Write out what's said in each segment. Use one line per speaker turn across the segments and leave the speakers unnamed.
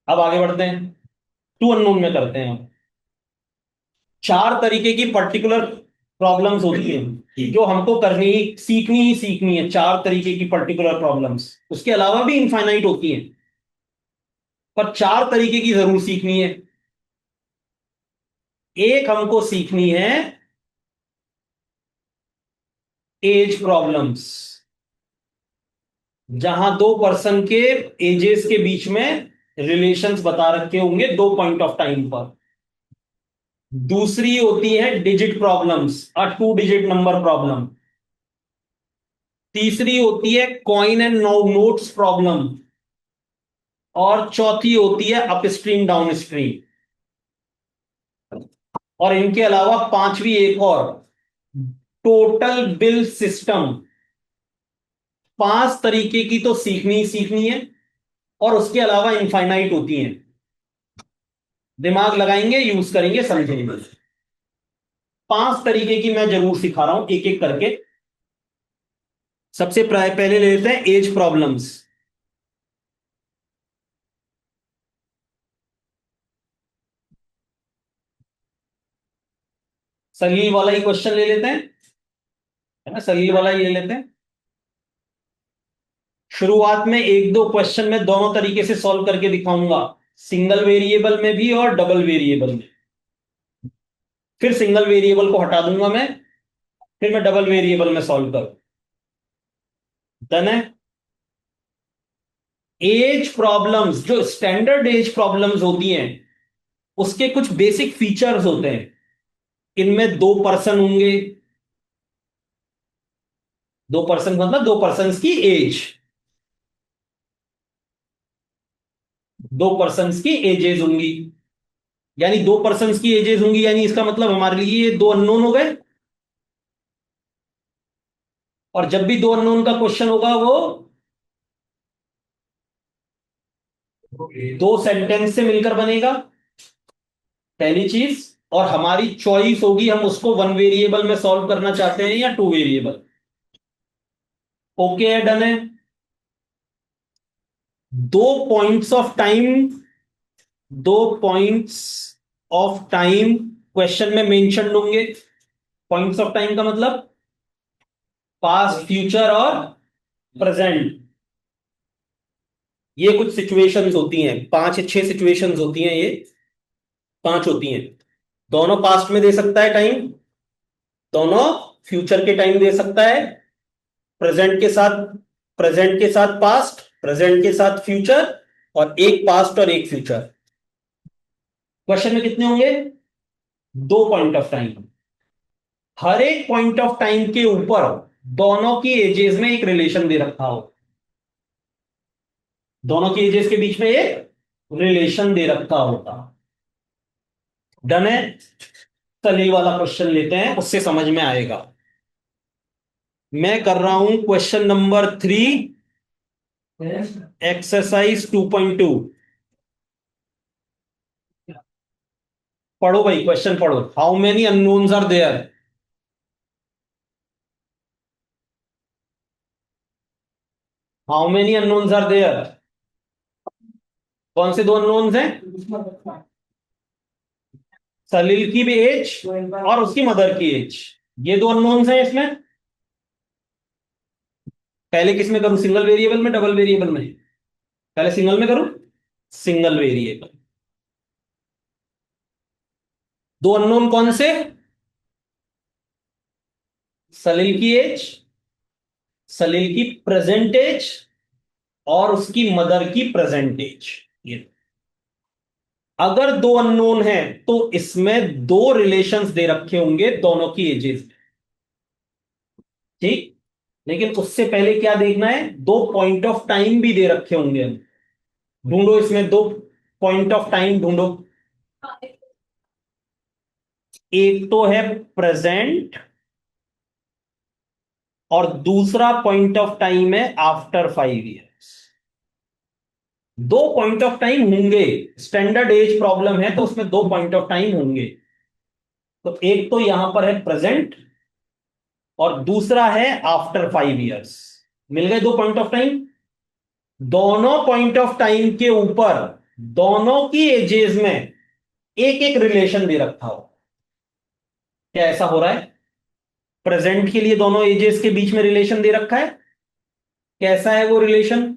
अब आगे बढ़ते हैं, टू अननोन में करते हैं अब। चार तरीके की पर्टिकुलर प्रॉब्लम्स होती हैं जो हमको करनी सीखनी ही सीखनी है, चार तरीके की पर्टिकुलर प्रॉब्लम्स। उसके अलावा भी इनफाइनाइट होती हैं, पर चार तरीके की जरूर सीखनी है। एक हमको सीखनी है एज प्रॉब्लम्स, जहां दो पर्सन के एजेस के बीच में रिलेशंस बता रखे होंगे दो पॉइंट ऑफ टाइम पर। दूसरी होती है digit problems, two digit number problem. तीसरी होती है कॉइन एंड नोट्स प्रॉब्लम। और चौथी होती है अपस्ट्रीम डाउन स्ट्रीम। और इनके अलावा पांचवी एक और, टोटल बिल सिस्टम। पांच तरीके की तो सीखनी ही सीखनी है, और उसके अलावा इनफाइनाइट होती हैं। दिमाग लगाएंगे, यूज करेंगे, समझेंगे। पांच तरीके की मैं जरूर सिखा रहा हूं एक एक करके। सबसे पहले ले लेते हैं एज प्रॉब्लम्स। सलील वाला ही क्वेश्चन ले लेते हैं, है ना, सलील वाला ही ले लेते हैं। शुरुआत में एक दो क्वेश्चन में दोनों तरीके से सॉल्व करके दिखाऊंगा, सिंगल वेरिएबल में भी और डबल वेरिएबल में। फिर सिंगल वेरिएबल को हटा दूंगा मैं, फिर मैं डबल वेरिएबल में सॉल्व करूँ। डन है। एज प्रॉब्लम्स, जो स्टैंडर्ड एज प्रॉब्लम्स होती हैं, उसके कुछ बेसिक फीचर्स होते हैं। इनमें दो पर्सन होंगे, दो पर्सन मतलब दो पर्सन की एज, दो पर्सन की एजेस होंगी। यानी दो पर्सन की एजेस होंगी, यानी इसका मतलब हमारे लिए ये दो अननोन हो गए। और जब भी दो अननोन का क्वेश्चन होगा वो दो सेंटेंस से मिलकर बनेगा, पहली चीज। और हमारी चॉइस होगी, हम उसको वन वेरिएबल में सॉल्व करना चाहते हैं या टू वेरिएबल। ओके है, डन है। दो पॉइंट्स ऑफ टाइम, दो पॉइंट्स ऑफ टाइम क्वेश्चन में मेंशन होंगे। पॉइंट्स ऑफ टाइम का मतलब पास्ट, फ्यूचर और प्रेजेंट। ये कुछ सिचुएशंस होती हैं, पांच या छह सिचुएशंस होती हैं ये, पांच होती हैं। दोनों पास्ट में दे सकता है टाइम, दोनों फ्यूचर के टाइम दे सकता है, प्रेजेंट के साथ, प्रेजेंट के साथ पास्ट, प्रेजेंट के साथ फ्यूचर, और एक पास्ट और एक फ्यूचर। क्वेश्चन में कितने होंगे? दो पॉइंट ऑफ टाइम। हर एक पॉइंट ऑफ टाइम के ऊपर दोनों की एजेस में एक रिलेशन दे रखा हो, दोनों की एजेस के बीच में एक रिलेशन दे रखा होता। डन है। चलिए वाला क्वेश्चन लेते हैं, उससे समझ में आएगा। मैं कर रहा हूं क्वेश्चन नंबर 3, एक्सरसाइज 2.2। पढ़ो भाई, क्वेश्चन पढ़ो। How many unknowns are there? How many unknowns are there? कौन से दो अननोन्स हैं? सलील की भी एज और उसकी मदर की एज, ये दो अननोन्स हैं इसमें। पहले किस में करूं, सिंगल वेरिएबल में डबल वेरिएबल में? पहले सिंगल में करूं। Single variable. दो अननोन कौन से? सलील की एज, सलील की प्रेजेंट एज, और उसकी मदर की प्रेजेंट एज। ये अगर दो अननोन है तो इसमें दो रिलेशंस दे रखे होंगे दोनों की एजेस। ठीक। लेकिन उससे पहले क्या देखना है, दो पॉइंट ऑफ टाइम भी दे रखे होंगे। ढूंढो इसमें दो पॉइंट ऑफ टाइम ढूंढो। एक तो है प्रेजेंट, और दूसरा पॉइंट ऑफ टाइम है आफ्टर 5 इयर्स। दो पॉइंट ऑफ टाइम होंगे, स्टैंडर्ड एज प्रॉब्लम है तो उसमें दो पॉइंट ऑफ टाइम होंगे। तो एक तो यहां पर है प्रेजेंट, और दूसरा है आफ्टर 5 इयर्स। मिल गए दो पॉइंट ऑफ टाइम। दोनों पॉइंट ऑफ टाइम के ऊपर दोनों की एजेस में एक एक रिलेशन दे रखा हो। क्या ऐसा हो रहा है? प्रेजेंट के लिए दोनों एजेस के बीच में रिलेशन दे रखा है। कैसा है वो रिलेशन?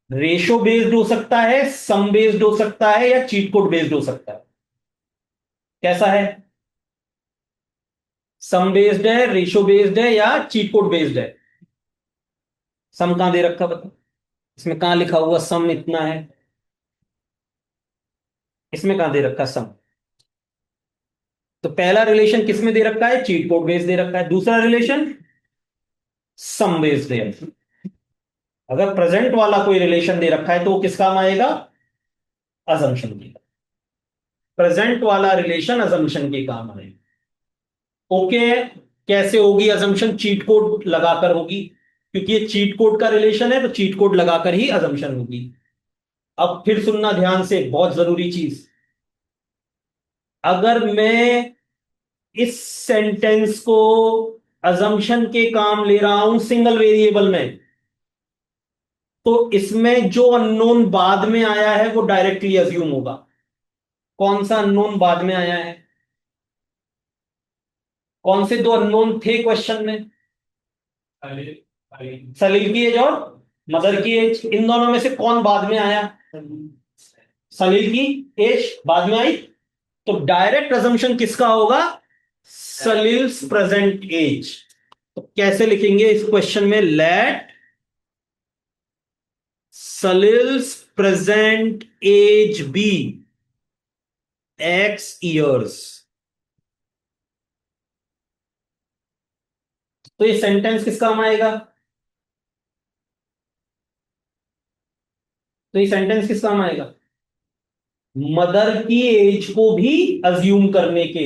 रेशो बेस्ड हो सकता है, सम बेस्ड हो सकता है, या चीट कोड बेस्ड हो सकता है। कैसा है? सम बेस्ड है, रेशो बेस्ड है, या चीट कोड बेस्ड है। सम कहां दे रखा बता? इसमें कहां लिखा हुआ सम इतना है? इसमें कहां दे रखा सम? तो पहला रिलेशन किस में दे रखा है? चीट कोड बेस्ड दे रखा है। दूसरा रिलेशन सम बेस्ड है। अगर प्रेजेंट वाला कोई रिलेशन दे रखा है तो वो किस काम आएगा? अजम्पशन के। प्रेजेंट वाला रिलेशन अजम्पशन के काम आएगा। ओके। कैसे होगी अजम्पशन? चीट कोड लगाकर होगी, क्योंकि ये चीट कोड का रिलेशन है तो चीट कोड लगाकर ही अजम्पशन होगी। अब फिर सुनना ध्यान से, बहुत जरूरी चीज। अगर मैं इस सेंटेंस को अजम्पशन के काम ले रहा हूं सिंगल वेरिएबल में, तो इसमें जो अननोन बाद में आया है वो डायरेक्टली अज्यूम होगा। कौन सा अननोन बाद में आया है? कौन से दो अननोन थे क्वेश्चन में? सलील की एज और मदर की एज, इन दोनों में से कौन बाद में आया? सलील की एज बाद में आई। तो डायरेक्ट अजम्पशन किसका होगा? Salil's present age. तो कैसे लिखेंगे इस क्वेश्चन में? Let Salil's present age be x years. तो ये सेंटेंस किस काम आएगा? तो ये सेंटेंस किस काम आएगा? मदर की एज को भी अज्यूम करने के,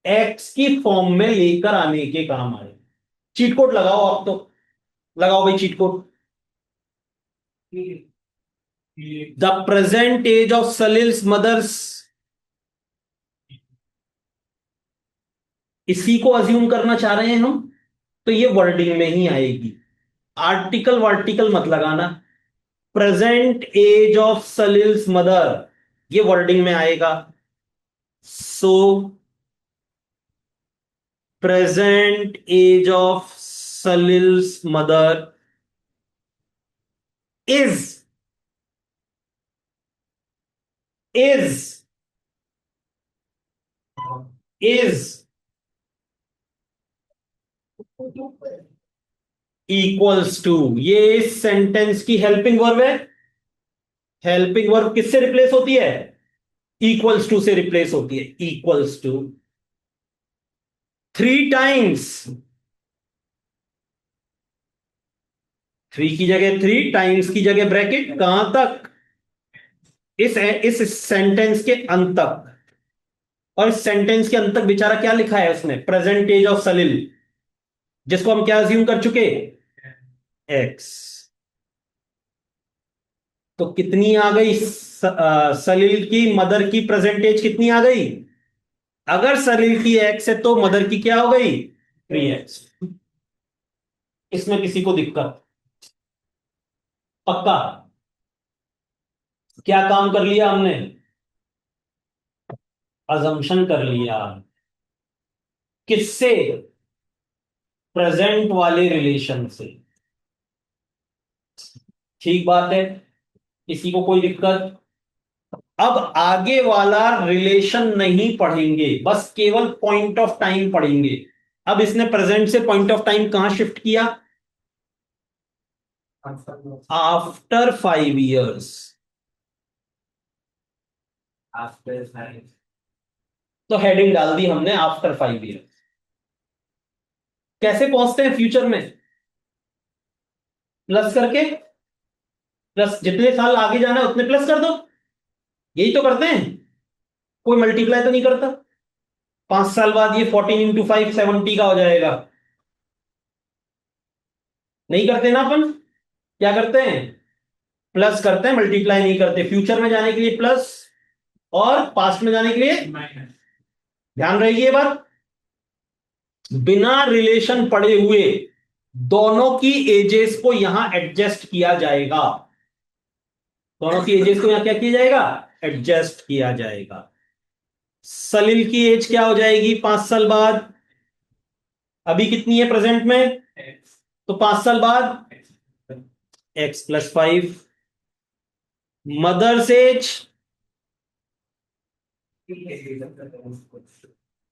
एक्स की फॉर्म में लेकर आने के काम आए। चीट कोड लगाओ आप तो। लगाओ भाई cheat code. The present age of Salil's mother's, इसी को अज्यूम करना चाह रहे हैं हम, तो ये वर्डिंग में ही आएगी। आर्टिकल वार्टिकल मत लगाना। Present age of Salil's mother, ये वर्डिंग में आएगा। So present age of Salil's mother is is is equals to, ये इस सेंटेंस की हेल्पिंग वर्ब है। हेल्पिंग वर्ब किससे रिप्लेस होती है? इक्वल्स टू से रिप्लेस होती है। इक्वल्स टू 3 टाइम्स, 3 की जगह 3, टाइम्स की जगह ब्रैकेट, कहां तक? इस सेंटेंस के अंत तक। और इस सेंटेंस के अंत तक बेचारा क्या लिखा है उसने? प्रेजेंट एज ऑफ सलील, जिसको हम क्या अज्यूम कर चुके? एक्स। तो कितनी आ गई? सलील की मदर की प्रेजेंट एज कितनी आ गई? अगर सलील की एक्स है तो मदर की क्या हो गई? 3x। इसमें किसी को दिक्कत? पक्का? क्या काम कर लिया हमने? अजम्पशन कर लिया। किससे? प्रेजेंट वाले रिलेशन से। ठीक बात है। किसी को कोई दिक्कत? अब आगे वाला रिलेशन नहीं पढ़ेंगे, बस केवल पॉइंट ऑफ टाइम पढ़ेंगे। अब इसने प्रेजेंट से पॉइंट ऑफ टाइम कहां शिफ्ट किया? After 5 years. तो हेडिंग डाल दी हमने आफ्टर 5 इयर्स। कैसे पहुंचते हैं फ्यूचर में? प्लस करके। प्लस जितने साल आगे जाना है उतने प्लस कर दो। यही तो करते हैं। कोई मल्टीप्लाई तो नहीं करता। 5 साल बाद ये 14 × 5 70 का हो जाएगा। नहीं करते ना अपन। क्या करते हैं? प्लस करते हैं, मल्टीप्लाई नहीं करते। फ्यूचर में जाने के लिए प्लस, और पास्ट में जाने के लिए माइनस। ध्यान रहेगी ये बात। बिना रिलेशन पढ़े हुए दोनों की एजेस को यहां एडजस्ट किया जाएगा। दोनों की एजेस को यहां क्या किया जाएगा, एडजस्ट किया जाएगा। सलील की एज क्या हो जाएगी 5 साल बाद, अभी कितनी है प्रेजेंट में, तो 5 साल बाद x+5। मदर्स एज,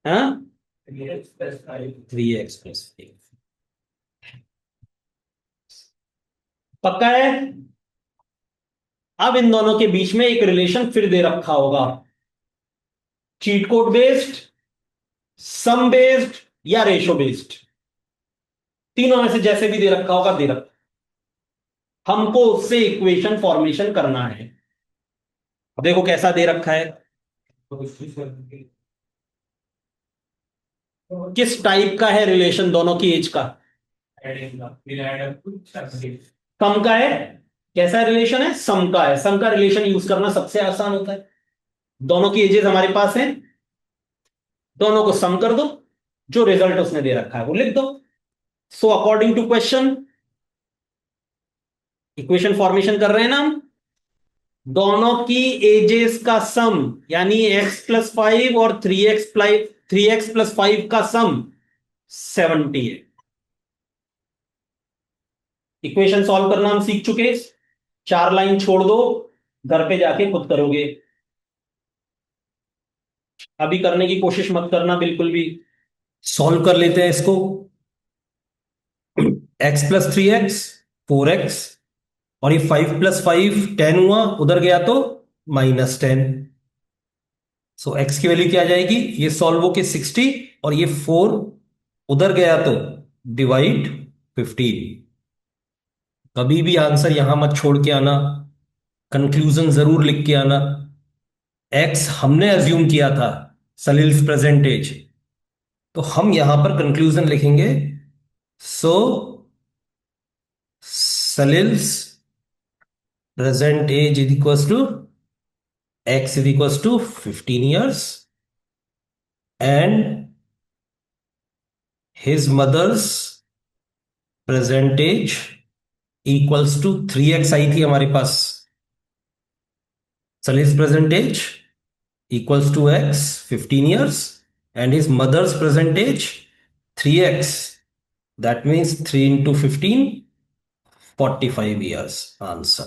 हाँ, 3x+5। पक्का है। अब इन दोनों के बीच में एक रिलेशन फिर दे रखा होगा, चीट कोड बेस्ड, सम बेस्ड, या रेशो बेस्ड, तीनों में से जैसे भी दे रखा होगा दे रखा, हमको उससे इक्वेशन फॉर्मेशन करना है। अब देखो कैसा दे रखा है, किस टाइप का है रिलेशन दोनों की एज का, सम का है। कैसा रिलेशन है, सम का है। सम का रिलेशन यूज करना सबसे आसान होता है। दोनों की एजेस हमारे पास हैं, दोनों को सम कर दो, जो रिजल्ट उसने दे रखा है वो लिख दो। So according to question, equation formation कर रहे हैं ना हम, दोनों की एजेस का सम, यानी x+5 और 3x+5 का सम 70 है। इक्वेशन सॉल्व करना हम सीख चुके, 4 लाइन छोड़ दो, घर पे जाके खुद करोगे, अभी करने की कोशिश मत करना बिल्कुल भी। सॉल्व कर लेते हैं इसको। x+3x 4x, और ये 5+5 10 हुआ, उधर गया तो -10। सो x की वैल्यू क्या आ जाएगी, ये सॉल्व होके 60, और ये 4 उधर गया तो डिवाइड 15। कभी भी आंसर यहां मत छोड़ के आना, कंक्लूजन जरूर लिख के आना। x हमने अज्यूम किया था सलील्स प्रेजेंट एज, तो हम यहां पर कंक्लूजन लिखेंगे। So Salil's present age is equals to x is equals to 15 years, and his mother's present age equals to 3x आई थी हमारे पास। Salil's present age equals to x 15 years, and his mother's present age 3x, that means 3 into 15 45 years answer।